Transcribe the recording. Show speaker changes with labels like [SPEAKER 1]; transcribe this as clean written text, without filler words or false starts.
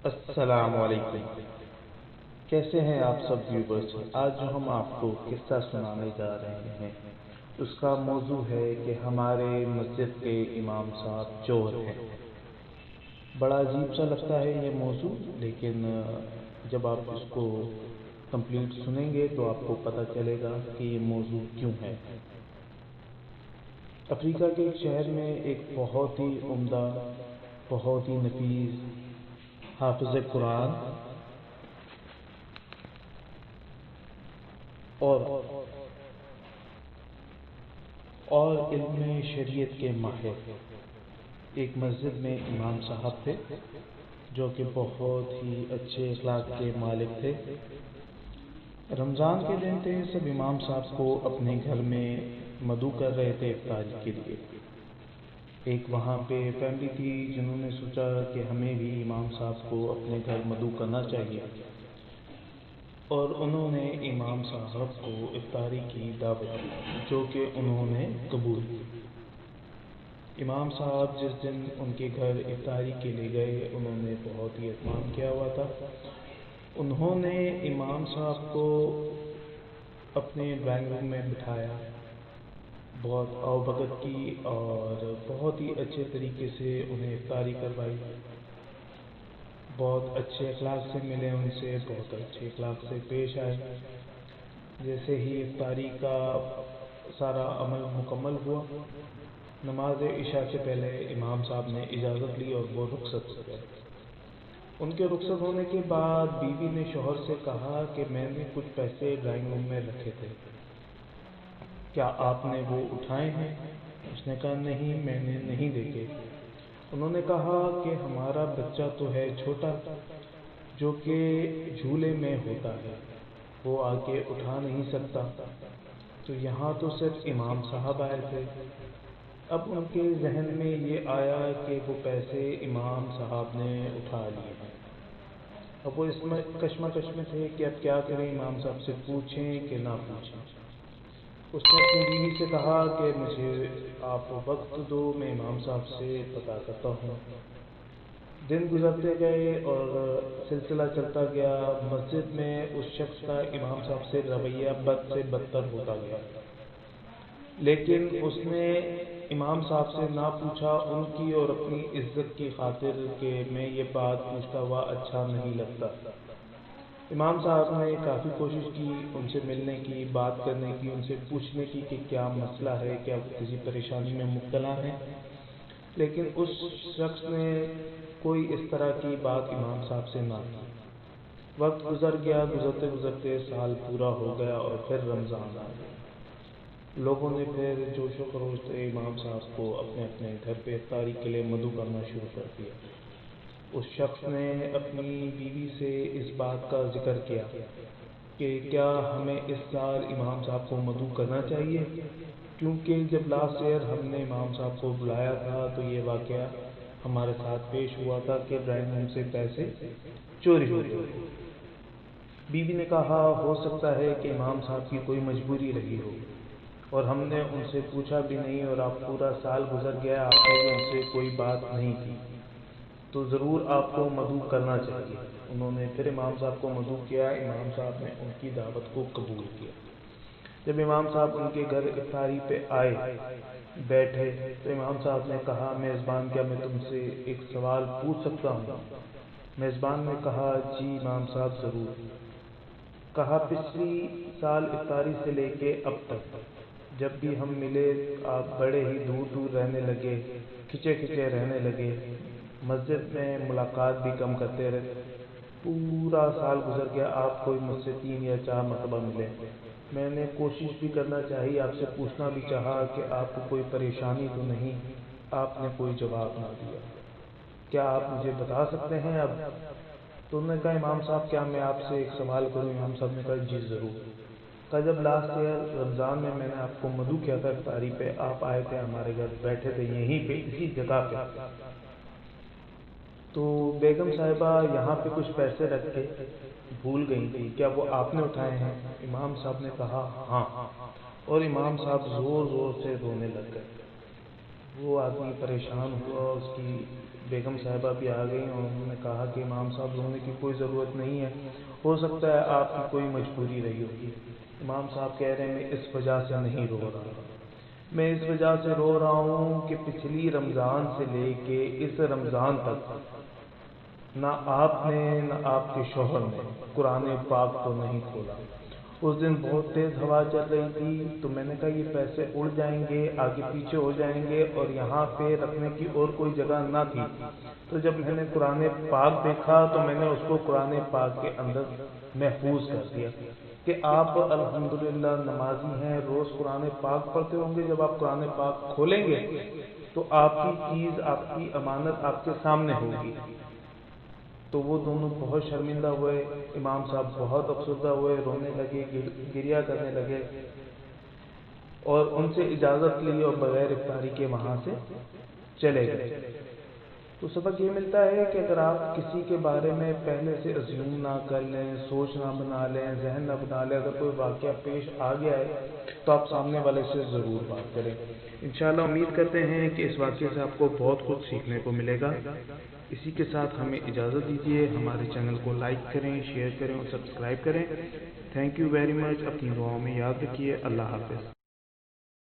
[SPEAKER 1] السلام علیکم، کیسے ہیں آپ سب ویورز؟ آج جو ہم آپ کو قصہ سنانے جا رہے ہیں اس کا موضوع ہے کہ ہمارے مسجد کے امام صاحب چور ہیں۔ بڑا عجیب سا لگتا ہے یہ موضوع، لیکن جب آپ اس کو کمپلیٹ سنیں گے تو آپ کو پتہ چلے گا کہ یہ موضوع کیوں ہے۔ افریقہ کے ایک شہر میں ایک بہت ہی عمدہ، بہت ہی نفیس حافظ قرآن اور علم شریعت کے ماہر ایک مسجد میں امام صاحب تھے جو کہ بہت ہی اچھے اخلاق کے مالک تھے۔ رمضان کے دن تھے، سب امام صاحب کو اپنے گھر میں مدعو کر رہے تھے افطاری کے لیے۔ ایک وہاں پہ فیملی تھی جنہوں نے سوچا کہ ہمیں بھی امام صاحب کو اپنے گھر مدعو کرنا چاہیے، اور انہوں نے امام صاحب کو افطاری کی دعوت دی جو کہ انہوں نے قبول کی۔ امام صاحب جس دن ان کے گھر افطاری کے لیے گئے، انہوں نے بہت ہی اہتمام کیا ہوا تھا۔ انہوں نے امام صاحب کو اپنے ڈرائنگ روم میں بٹھایا، بہت آؤ کی اور بہت ہی اچھے طریقے سے انہیں افطاری کروائی۔ بہت اچھے اخلاق سے ملے ان سے، بہت اچھے اخلاق سے پیش آئے۔ جیسے ہی افطاری کا سارا عمل مکمل ہوا، نماز عشاء سے پہلے امام صاحب نے اجازت لی اور وہ رخصت ہو گئے۔ ان کے رخصت ہونے کے بعد بیوی نے شوہر سے کہا کہ میں نے کچھ پیسے ڈرائنگ روم میں رکھے تھے، کیا آپ نے وہ اٹھائے ہیں؟ اس نے کہا نہیں، میں نے نہیں دیکھے۔ انہوں نے کہا کہ ہمارا بچہ تو ہے چھوٹا جو کہ جھولے میں ہوتا ہے، وہ آ کے اٹھا نہیں سکتا۔ تو یہاں تو صرف امام صاحب آئے تھے۔ اب ان کے ذہن میں یہ آیا کہ وہ پیسے امام صاحب نے اٹھا لیے ہیں۔ اب وہ اس میں کشمکش میں تھے کہ اب کیا کریں، امام صاحب سے پوچھیں کہ نہ پوچھیں۔ اس نے اپنی بیوی سے کہا کہ مجھے آپ وقت دو، میں امام صاحب سے پتہ کرتا ہوں۔ دن گزرتے گئے اور سلسلہ چلتا گیا۔ مسجد میں اس شخص کا امام صاحب سے رویہ بد سے بدتر ہوتا گیا، لیکن اس نے امام صاحب سے نہ پوچھا، ان کی اور اپنی عزت کی خاطر کہ میں یہ بات پوچھتا ہوا اچھا نہیں لگتا۔ امام صاحب نے کافی کوشش کی ان سے ملنے کی، بات کرنے کی، ان سے پوچھنے کی کہ کیا مسئلہ ہے، کیا وہ کسی پریشانی میں مبتلا ہیں، لیکن اس شخص نے کوئی اس طرح کی بات امام صاحب سے نہ کی۔ وقت گزر گیا، گزرتے گزرتے سال پورا ہو گیا اور پھر رمضان آ گیا۔ لوگوں نے پھر جوش و خروش سے امام صاحب کو اپنے اپنے گھر پہ افطاری کے لیے مدعو کرنا شروع کر دیا۔ اس شخص نے اپنی بیوی سے اس بات کا ذکر کیا کہ کیا ہمیں اس سال امام صاحب کو مدعو کرنا چاہیے، کیونکہ جب لاسٹ ایئر ہم نے امام صاحب کو بلایا تھا تو یہ واقعہ ہمارے ساتھ پیش ہوا تھا کہ ڈرائنگ روم سے پیسے چوری ہو گئے تھے۔ بیوی نے کہا ہو سکتا ہے کہ امام صاحب کی کوئی مجبوری رہی ہو، اور ہم نے ان سے پوچھا بھی نہیں، اور اب پورا سال گزر گیا، آپ نے بھی ان سے کوئی بات نہیں کی، تو ضرور آپ کو مدعو کرنا چاہیے۔ انہوں نے پھر امام صاحب کو مدعو کیا، امام صاحب نے ان کی دعوت کو قبول کیا۔ جب امام صاحب ان کے گھر افطاری پہ آئے، بیٹھے، تو امام صاحب نے کہا میزبان کیا میں تم سے ایک سوال پوچھ سکتا ہوں؟ میزبان نے کہا جی امام صاحب ضرور۔ کہا پچھلی سال افطاری سے لے کے اب تک جب بھی ہم ملے آپ بڑے ہی دور دور رہنے لگے، کھچے کھچے رہنے لگے، مسجد میں ملاقات بھی کم کرتے رہے، پورا سال گزر گیا، آپ کوئی مجھ سے 3 یا 4 مرتبہ ملے۔ میں نے کوشش بھی کرنا چاہی، آپ سے پوچھنا بھی چاہا کہ آپ کو کوئی پریشانی تو نہیں، آپ نے کوئی جواب نہ دیا، کیا آپ مجھے بتا سکتے ہیں اب؟ تو انہوں نے کہا امام صاحب کیا میں آپ سے ایک سوال کروں؟ امام صاحب نے کہا جی ضرور۔ کہا جب لاسٹ ایئر رمضان میں نے آپ کو مدعو کیا تھا افطاری پہ، آپ آئے تھے ہمارے گھر، بیٹھے تھے یہیں پہ اسی جگہ پہ، تو بیگم صاحبہ یہاں پہ کچھ پیسے رکھ کے بھول گئی تھی، کیا وہ آپ نے اٹھائے ہیں؟ امام صاحب نے کہا ہاں، اور امام صاحب زور زور سے رونے لگ گئے۔ وہ آدمی پریشان ہوا، اس کی بیگم صاحبہ بھی آ گئی اور انہوں نے کہا کہ امام صاحب رونے کی کوئی ضرورت نہیں ہے، ہو سکتا ہے آپ کی کوئی مجبوری رہی ہوگی۔ امام صاحب کہہ رہے ہیں میں اس وجہ سے نہیں رو رہا، میں اس وجہ سے رو رہا ہوں کہ پچھلی رمضان سے لے کے اس رمضان تک نہ آپ نے نہ آپ کے شوہر نے قرآن پاک کو نہیں کھولا۔ اس دن بہت تیز ہوا چل رہی تھی تو میں نے کہا یہ پیسے اڑ جائیں گے، آگے پیچھے ہو جائیں گے اور یہاں پہ رکھنے کی اور کوئی جگہ نہ تھی۔ تو جب میں نے قرآن پاک دیکھا تو میں نے اس کو قرآن پاک کے اندر محفوظ کر دیا کہ آپ الحمدللہ نمازی ہیں، روز قرآن پاک پڑھتے ہوں گے، جب آپ قرآن پاک کھولیں گے تو آپ کی چیز، آپ کی امانت آپ کے سامنے ہوگی۔ تو وہ دونوں بہت شرمندہ ہوئے، امام صاحب بہت افسردہ ہوئے، رونے لگے، گریہ کرنے لگے اور ان سے اجازت لی اور بغیر افطاری کے وہاں سے چلے گئے۔ تو سبق یہ ملتا ہے کہ اگر آپ کسی کے بارے میں پہلے سے ازیوم نہ کر لیں، سوچ نہ بنا لیں، ذہن نہ بنا لیں، اگر کوئی واقعہ پیش آ گیا ہے تو آپ سامنے والے سے ضرور بات کریں۔ انشاءاللہ امید کرتے ہیں کہ اس واقعے سے آپ کو بہت کچھ سیکھنے کو ملے گا۔ اسی کے ساتھ ہمیں اجازت دیجیے، ہمارے چینل کو لائک کریں، شیئر کریں اور سبسکرائب کریں۔ تھینک یو ویری مچ، اپنی دعاؤں میں یاد رکھیے۔ اللہ حافظ۔